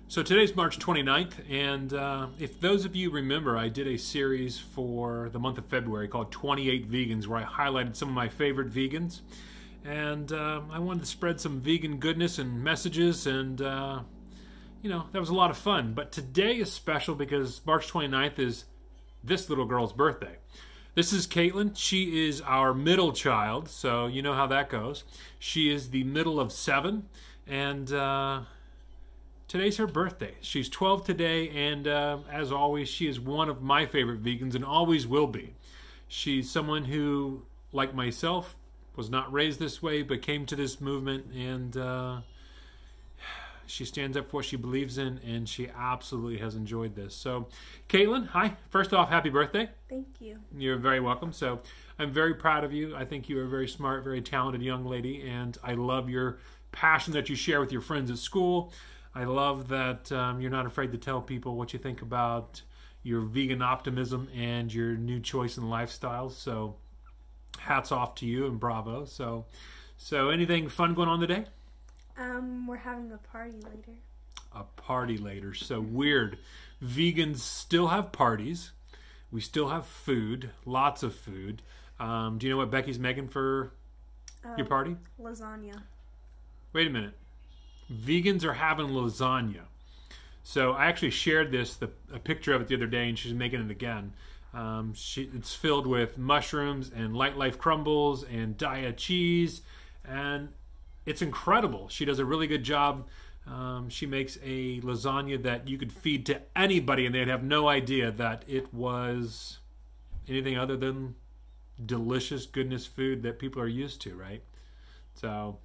So today's March 29th, and if those of you remember, I did a series for the month of February called 28 Vegans, where I highlighted some of my favorite vegans. And I wanted to spread some vegan goodness and messages, and that was a lot of fun. But today is special because March 29th is this little girl's birthday. This is Caitlin. She is our middle child, so you know how that goes. She is the middle of 7, and today's her birthday. She's 12 today, and as always, she is one of my favorite vegans and always will be. She's someone who, like myself, was not raised this way, but came to this movement, and she stands up for what she believes in, and she absolutely has enjoyed this. So, Caitlin, hi. First off, happy birthday. Thank you. You're very welcome. So, I'm very proud of you. I think you are a very smart, very talented young lady, and I love your passion that you share with your friends at school. I love that you're not afraid to tell people what you think about your vegan optimism and your new choice in lifestyle. So hats off to you and bravo. So anything fun going on today? We're having a party later. A party later. So weird. Vegans still have parties. We still have food. Lots of food. Do you know what Becky's making for your party? Lasagna. Wait a minute. Vegans are having lasagna. So I actually shared a picture of it the other day, and she's making it again. It's filled with mushrooms and Light Life crumbles and Daiya cheese, and it's incredible. She does a really good job. She makes a lasagna that you could feed to anybody, and they'd have no idea that it was anything other than delicious goodness food that people are used to, right? So,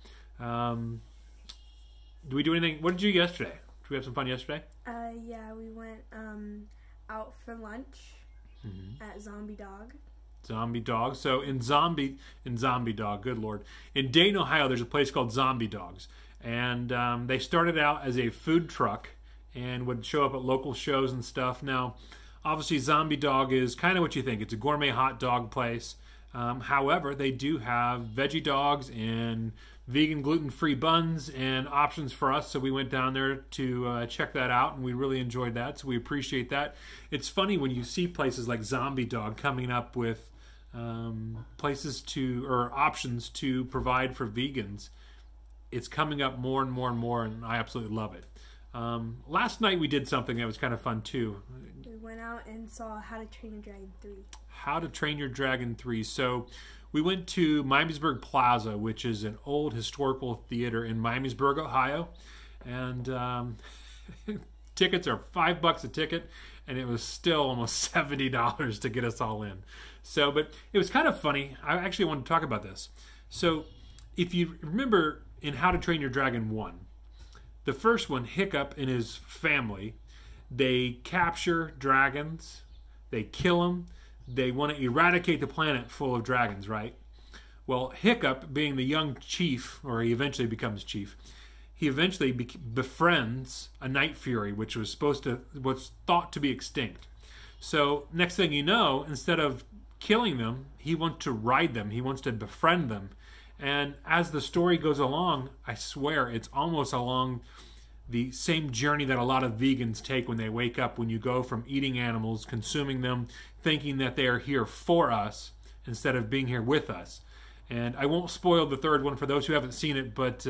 do we do anything? What did you do yesterday? Did we have some fun yesterday? Yeah, we went out for lunch at Zombie Dog. Zombie Dog. So in Zombie Dog, good Lord. In Dayton, Ohio, there's a place called Zombie Dogs. And they started out as a food truck and would show up at local shows and stuff. Now, obviously, Zombie Dog is kind of what you think. It's a gourmet hot dog place. However, they do have veggie dogs and vegan gluten-free buns and options for us, so we went down there to check that out, and we really enjoyed that, so we appreciate that. It's funny when you see places like Zombie Dog coming up with options to provide for vegans. It's coming up more and more and more, and I absolutely love it. Last night we did something that was kind of fun too. We went out and saw How to Train Your Dragon 3. How to Train Your Dragon 3. So we went to Miamisburg Plaza, which is an old historical theater in Miamisburg, Ohio. And tickets are $5 a ticket, and it was still almost $70 to get us all in. So, but it was kind of funny. I actually want to talk about this. So if you remember in How to Train Your Dragon 1, the first one, Hiccup and his family, they capture dragons, they kill them, they want to eradicate the planet full of dragons, right? Well, Hiccup, being the young chief, or he eventually becomes chief, he eventually befriends a Night Fury, which was thought to be extinct. So next thing you know, instead of killing them, he wants to ride them, he wants to befriend them. And as the story goes along, I swear it's almost along the same journey that a lot of vegans take when they wake up, when you go from eating animals, consuming them, thinking that they are here for us instead of being here with us. And I won't spoil the third one for those who haven't seen it, but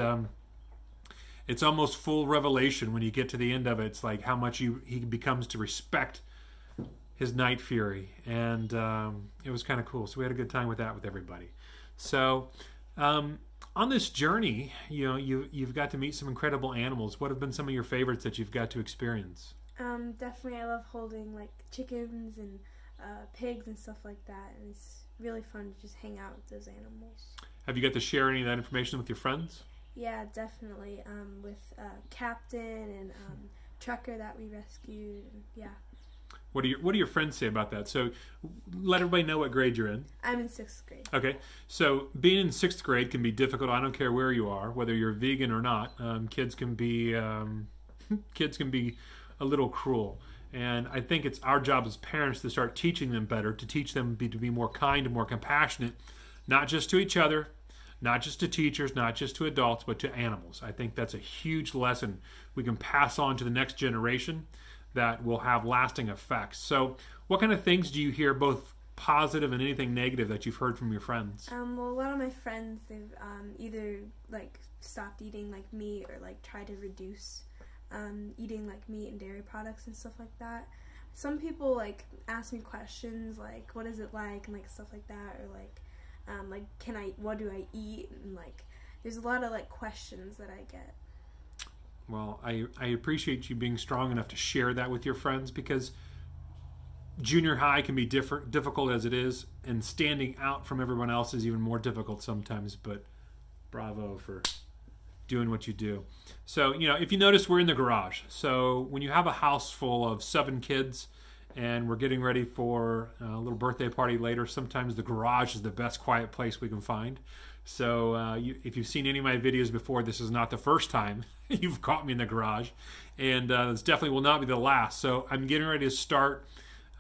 it's almost full revelation when you get to the end of it. It's like how much he becomes to respect his Night Fury. And it was kind of cool. So we had a good time with that with everybody. So on this journey, you've got to meet some incredible animals. What have been some of your favorites that you've got to experience? Definitely, I love holding like chickens and pigs and stuff like that, and it's really fun to just hang out with those animals. Have you got to share any of that information with your friends? Yeah, definitely. With Captain and Trucker that we rescued. Yeah. What do your friends say about that? So let everybody know what grade you're in. I'm in 6th grade. Okay. So being in 6th grade can be difficult. I don't care where you are, whether you're vegan or not. Kids can be a little cruel. And I think it's our job as parents to start teaching them better, to teach them to be more kind and more compassionate, not just to each other, not just to teachers, not just to adults, but to animals. I think that's a huge lesson we can pass on to the next generation that will have lasting effects. So what kind of things do you hear, both positive and anything negative, that you've heard from your friends? Well, a lot of my friends, they've either like stopped eating like meat or like tried to reduce eating like meat and dairy products and stuff like that. Some people like ask me questions like, what is it like, and like stuff like that, or like what do I eat, and like there's a lot of like questions that I get. Well, I appreciate you being strong enough to share that with your friends, because junior high can be difficult as it is, and standing out from everyone else is even more difficult sometimes, but bravo for doing what you do. So, if you notice, we're in the garage. So when you have a house full of 7 kids and we're getting ready for a little birthday party later, sometimes the garage is the best quiet place we can find. So if you've seen any of my videos before, this is not the first time you've caught me in the garage, and this definitely will not be the last. So I'm getting ready to start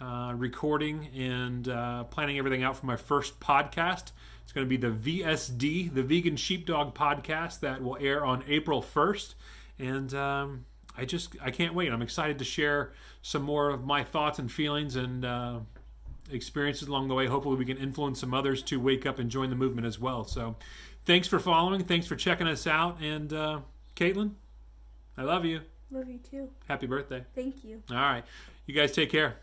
recording and planning everything out for my first podcast. It's going to be the VSD, the Vegan Sheepdog Podcast, that will air on April 1st. And I can't wait. I'm excited to share some more of my thoughts and feelings and experiences along the way. Hopefully we can influence some others to wake up and join the movement as well. So thanks for following. Thanks for checking us out. And Caitlin, I love you. Love you too. Happy birthday. Thank you. All right. You guys take care.